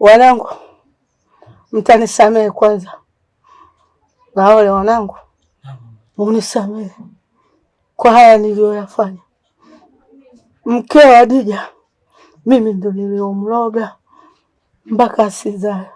Wanangu, mtanisamehe kwanza. Na wale wanangu, unisamehe kwa haya niliyoyafanya. Mkeo Hadija mimi ndo niliyomloga mpaka asizae.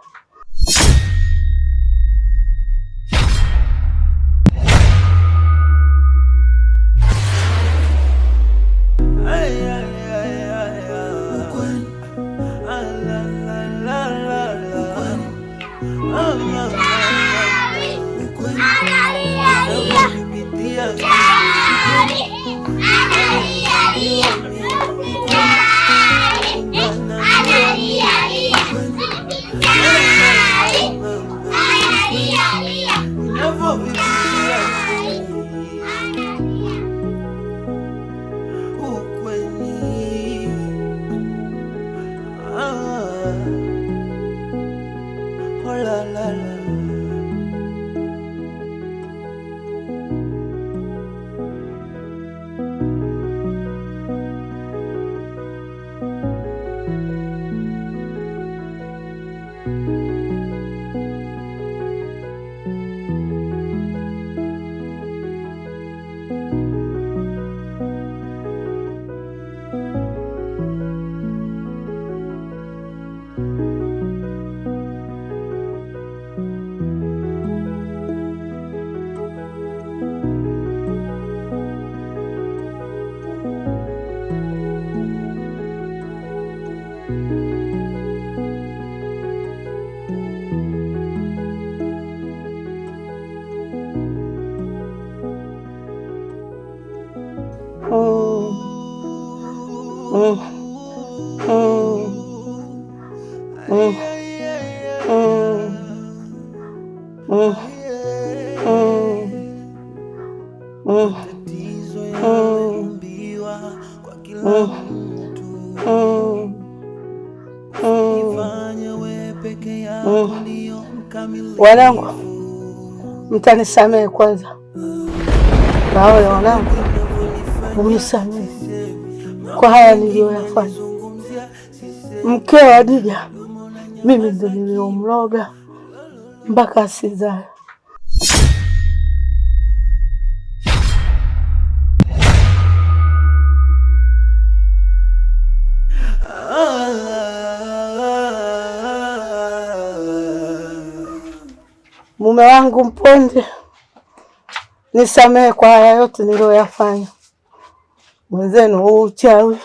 Wanangu, mtanisamehe kwanza. Na wale wanangu, unisamehe kwa haya niliyoyafanya. Mkeo Hadija mimi ndo niliyomloga mpaka asizae. Mume wangu mponde, nisamehe kwa haya yote niliyoyafanya. Mwenzenu huu uchawi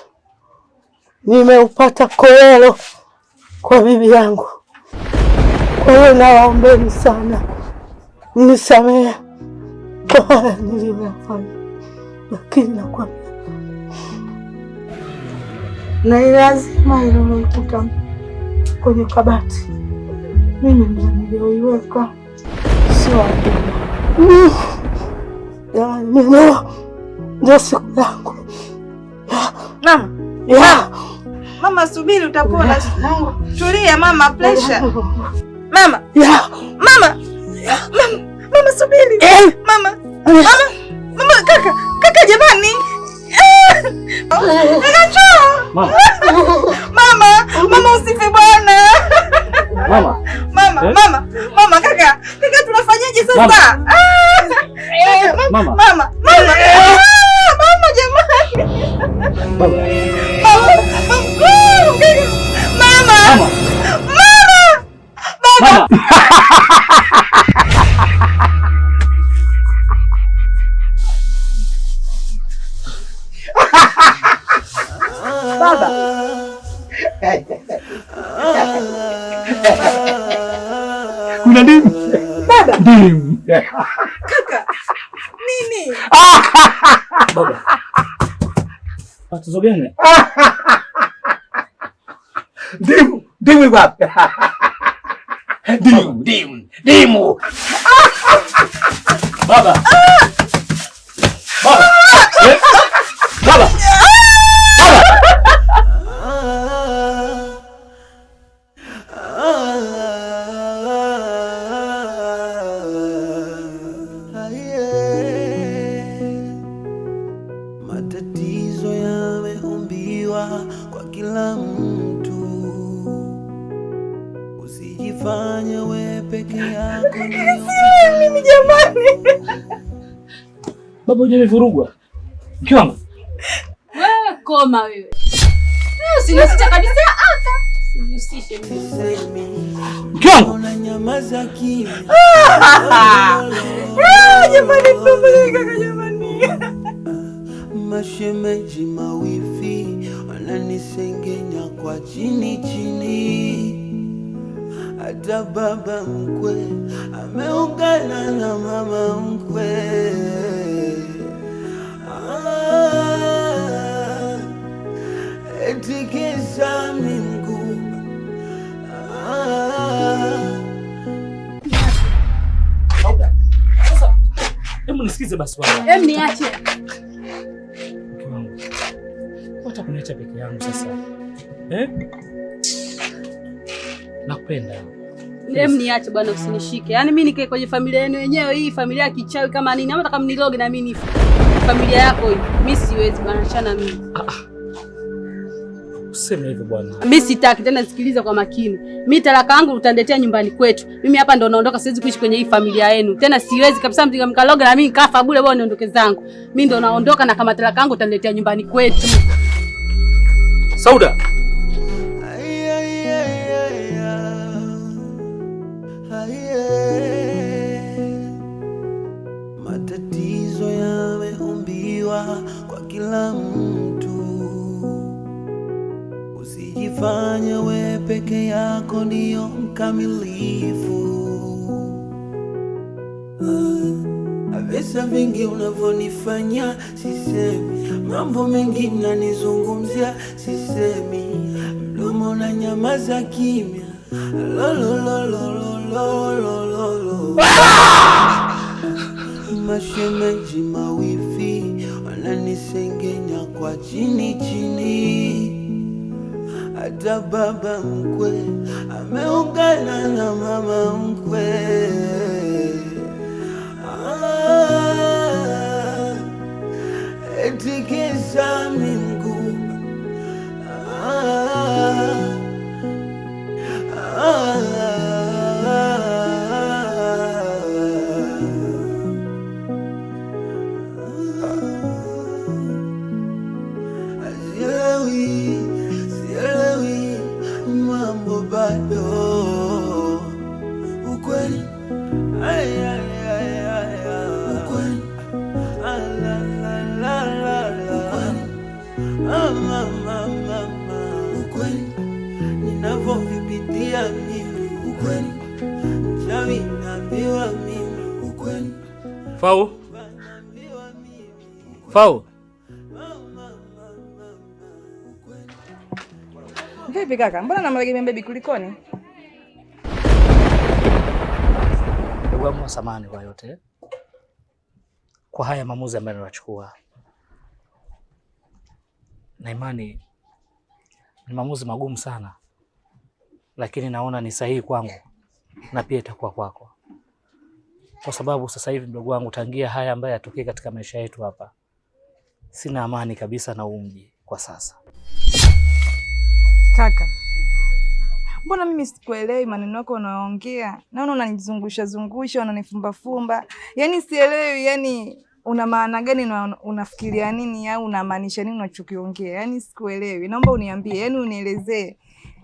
nimeupata koelo kwa bibi yangu. Kwa hiyo nawaombeni sana nisamehe kwa haya niliyoyafanya. Lakini nakwambia, na lazima ilikuta kwenye kabati mimi niliyoiweka. Ndio siku yangu. Mama, subiri, utapona. Tulia mama, pressure. Mama. Mama, subiri. Mama. Kaka jamani. Mama usife bwana. Mama, kaka tunafanyaje sasa? Mama jamani. Mama. Baba. Kuna nini? Baba. Ndimu. Kaka. Nini? Baba. Tatizo gani? Ndimu wapi? Ndimu. Baba. Baba. Matatizo yameumbiwa kwa kila mtu. Usijifanye wewe peke yako. Mimi jamani. Baba hujavurugwa. Mke wangu. Wewe koma wewe. Usinisicha kabisa hata. Usijihusishe mimi. Mke wangu. Unanyamaza kimya. Jamani mimi kaka jamani. Mashemeji mawifi wananisengenya kwa chini chini. Hata baba mkwe ameungana na mama mkwe. Eti kisa minguu. Sasa hebu nisikize basi bwana. Hebu niache. Mke wangu. Wacha kuniacha peke yangu sasa. Nakupenda. Hebu niache bwana, usinishike. Yaani mimi nikae kwenye familia yenu wenyewe, hii familia ya kichawi kama nini? Ama kama niloge na mimi nife. Familia yako hii. Mimi siwezi bwana, achana mimi. Useme hivyo bwana. Mimi sitaki tena, sikiliza kwa makini. Mimi talaka yangu utaniletea nyumbani kwetu. Mimi hapa ndo naondoka, siwezi kuishi kwenye hii familia yenu. Tena siwezi kabisa mkaloge na mimi nikafa bure, wewe niondoke zangu. Mimi ndo naondoka, na kama talaka yangu utaniletea nyumbani kwetu. Sauda. Matatizo yameumbiwa kwa kila mtu. Usijifanye wewe peke yako ndio mkamilifu. Visa vingi unavyonifanya sisemi, mambo mengi mnanizungumzia sisemi, mdomo na nyamaza kimya. Mashemeji mawifi wananisengenya kwa chini chini. Hata baba mkwe ameungana na mama mkwe. Eti kisa minguu. Sielewi mambo bado. Ukweli. Ukweli. Ukweli. Ninavyovipitia mimi. Ukweli. Chawi naambiwa mimi. Ukweli. Fau. Vipi kaka? Mbona namlegemea baby kulikoni? Uamua samani kwa yote. Kwa haya maamuzi ambayo ninachukua. Na imani ni maamuzi magumu sana. Lakini naona ni sahihi kwangu na pia itakuwa kwako. Kwa sababu sasa hivi mdogo wangu, tangia haya ambayo yatokee katika maisha yetu hapa, sina amani kabisa na umji kwa sasa. Kaka, mbona mimi sikuelewi maneno yako unayoongea? Naona unanizungusha zungusha, unanifumba fumba. Yaani sielewi, yaani una maana gani na unafikiria nini au unamaanisha nini unachokiongea? Yaani sikuelewi. Naomba uniambie, yaani unielezee.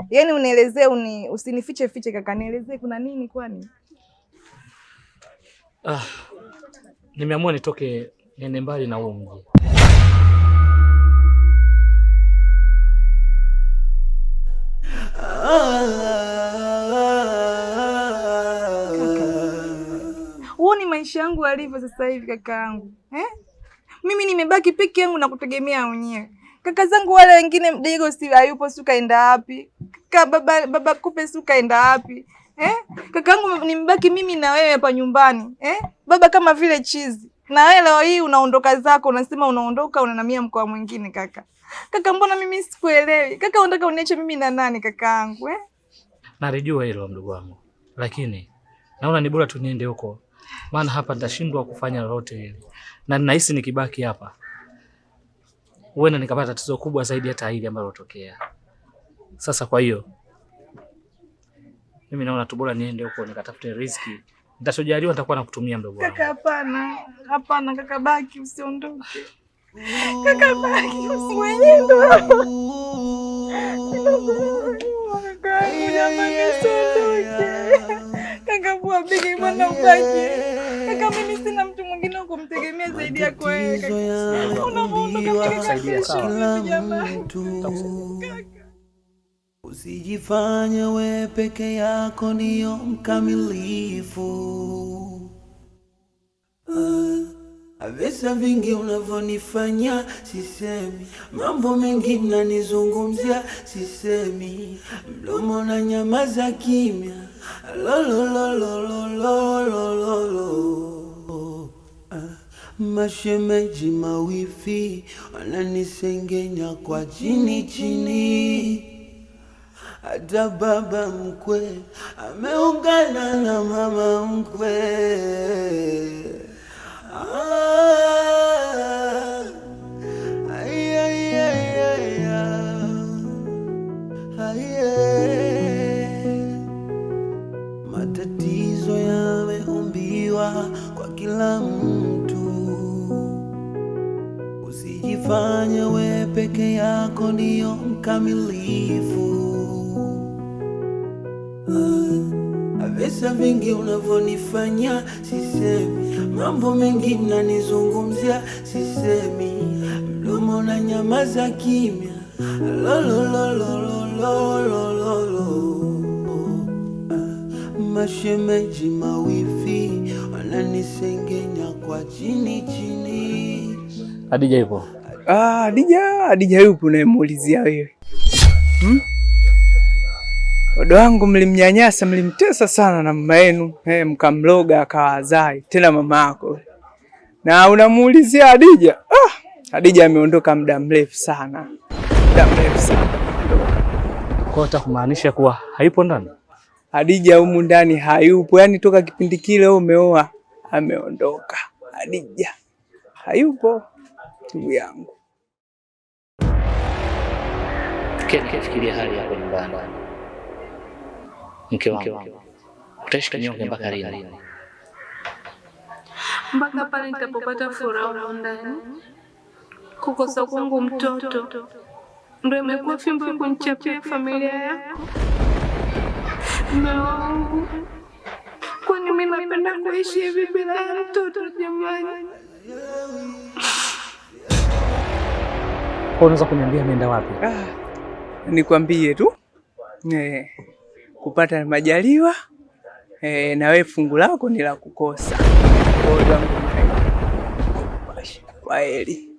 Yaani unielezee, usinifiche fiche kaka, nielezee kuna nini kwani? Nimeamua nitoke niende mbali na huo mji. Huoni maisha yangu yalivyo sasa hivi kakaangu? Mimi nimebaki peke yangu na kutegemea mwenyewe. Kaka zangu wale wengine Mdigo si hayupo, si kaenda wapi? Kaka baba Kupe si kaenda wapi? Kakaangu nimebaki mimi na wewe hapa nyumbani. Baba kama vile chizi. Na wewe leo hii unaondoka zako, unasema unaondoka unanamia mkoa mwingine kaka. Kaka mbona mimi sikuelewi? Kaka unataka uniache mimi na nani kakaangu? Nalijua hilo mdogo wangu. Lakini naona ni bora tu niende huko. Maana hapa nitashindwa kufanya lolote hili. Na ninahisi nikibaki hapa huenda nikapata tatizo kubwa zaidi hata hili ambalo lotokea. Sasa kwa hiyo Mimi naona tu bora niende huko nikatafute riziki. Nitachojaliwa nitakuwa nakutumia mdogo wangu. Kaka, hapana. Hapana kaka, baki usiondoke. Kaka, baki usiende. Kaka, jamani usiondoke. Kaka, bua bigi mwana ubaki. Kaka, mimi sina mtu mwingine kumtegemea zaidi yako wewe. Kaka, unaondoka kusaidia sawa. Usijifanye we peke yako ndio mkamilifu. Visa vingi unavyonifanya sisemi, mambo mengi mnanizungumzia sisemi, mdomo na nyamaza kimya. Mashemeji mawifi wananisengenya kwa chini chini. Hata baba mkwe ameungana na mama mkwe. Matatizo yameumbiwa kwa kila mtu. Usijifanye we peke yako ndio mkamilifu. Visa vingi unavyonifanya sisemi, mambo mengi mnanizungumzia sisemi, mdomo na nyamaza kimya. Mashemeji mawifi wananisengenya kwa chini chini. Hadija yupo? Hadija yupo nayemuulizia wewe. Odo wangu mlimnyanyasa, mlimtesa sana na mama yenu, mkamloga akawazai tena mama yako. Na unamuulizia Hadija? Hadija ameondoka muda mrefu sana. Kwa hiyo kumaanisha kuwa hayupo ndani? Hadija humu ndani hayupo, yani toka kipindi kile umeoa ameondoka. Hadija hayupo ndugu yangu. Fikiria hali yako nyumbani. Mke wangu, utaishi kinyonge mpaka lini? Mpaka pale nitapopata furaha ndani. Kukosa kwangu mtoto ndio imekuwa fimbo ya kunichapia familia yako. Mume wangu, kwani mimi napenda kuishi hivi bila mtoto jamani? Unaweza kuniambia nenda wapi? Nikwambie tu kupata majaliwa na wewe fungu lako ni la kukosa. Kwaheri.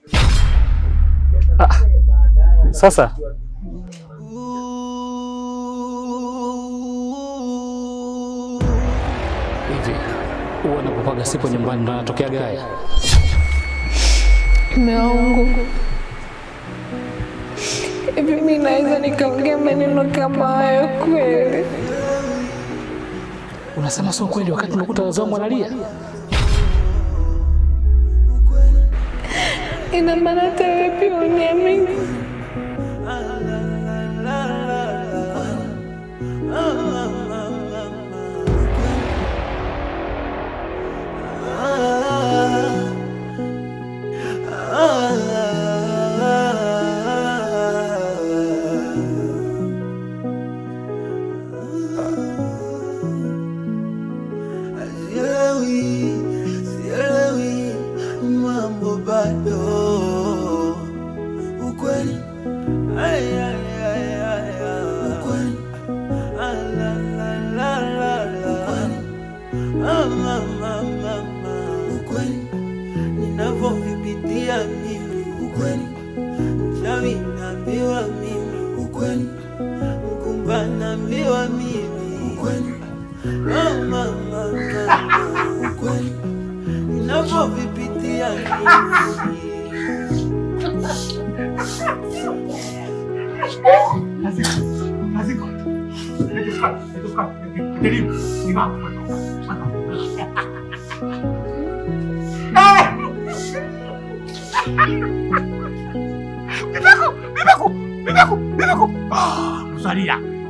Sasa hivi unapopaga sipo nyumbani ndo anatokea gaya? Mume wangu, hivi mimi naweza nikaongea maneno kama hayo kweli? Unasema sio kweli wakati unakuta wazao mwanalia? Ina maana hata wewe pia uniamini? Ninavyovipitia mimi ukweli, chawi naambiwa mimi ukweli, mkumba naambiwa mimi ukweli, mama ukweli, ninavyovipitia mimi.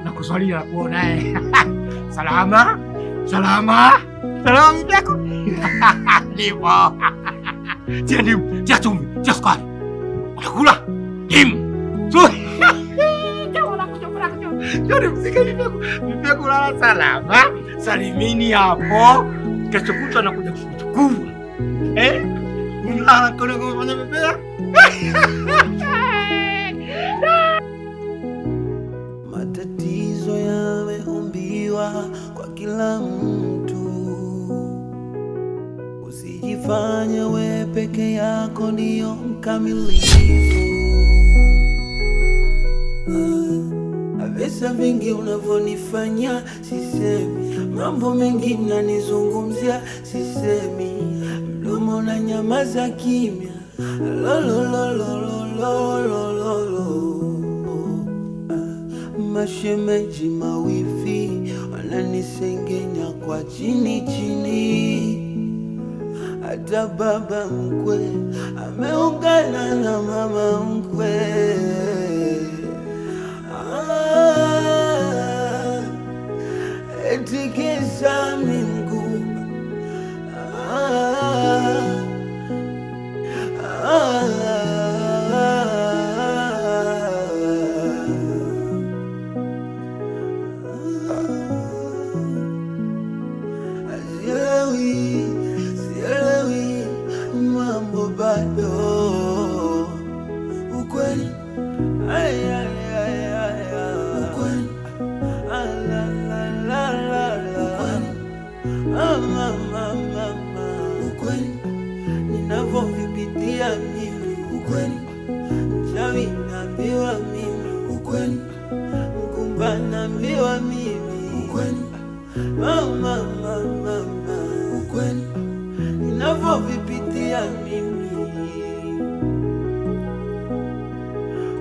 Nakusalia kuona Salama? Salama? Salama bibi yako? Nipo. Tia ndimu, tia chumvi, tia sukari. Unakula? Ndimu. Jari mzika bibi yako lala salama. Salimini hapo. Kesho kutwa nakuja kukuchukua. Unalala kule kufanya bebea? Matatizo yameumbiwa kwa kila mtu. Usijifanye we peke yako ndio mkamilifu. Visa vingi unavyonifanya sisemi, mambo mengi mnanizungumzia sisemi, mdomo na nyamaza kimya. Mashemeji mawifi wananisengenya kwa chini chini. Hata baba mkwe ameungana na mama mkwe. Eti kisa minguma. Sielewi mambo bado. Ukweli ukweli ukweli ninavyovipitia mimi. Ukweli mchawi naambiwa mimi. Ukweli mkumba naambiwa mimi. Ukweli mama ukweli ninavyovipitia mimi.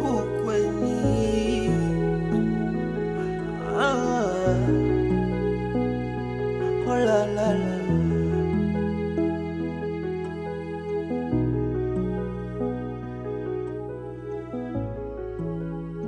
Ukweli oh la la la.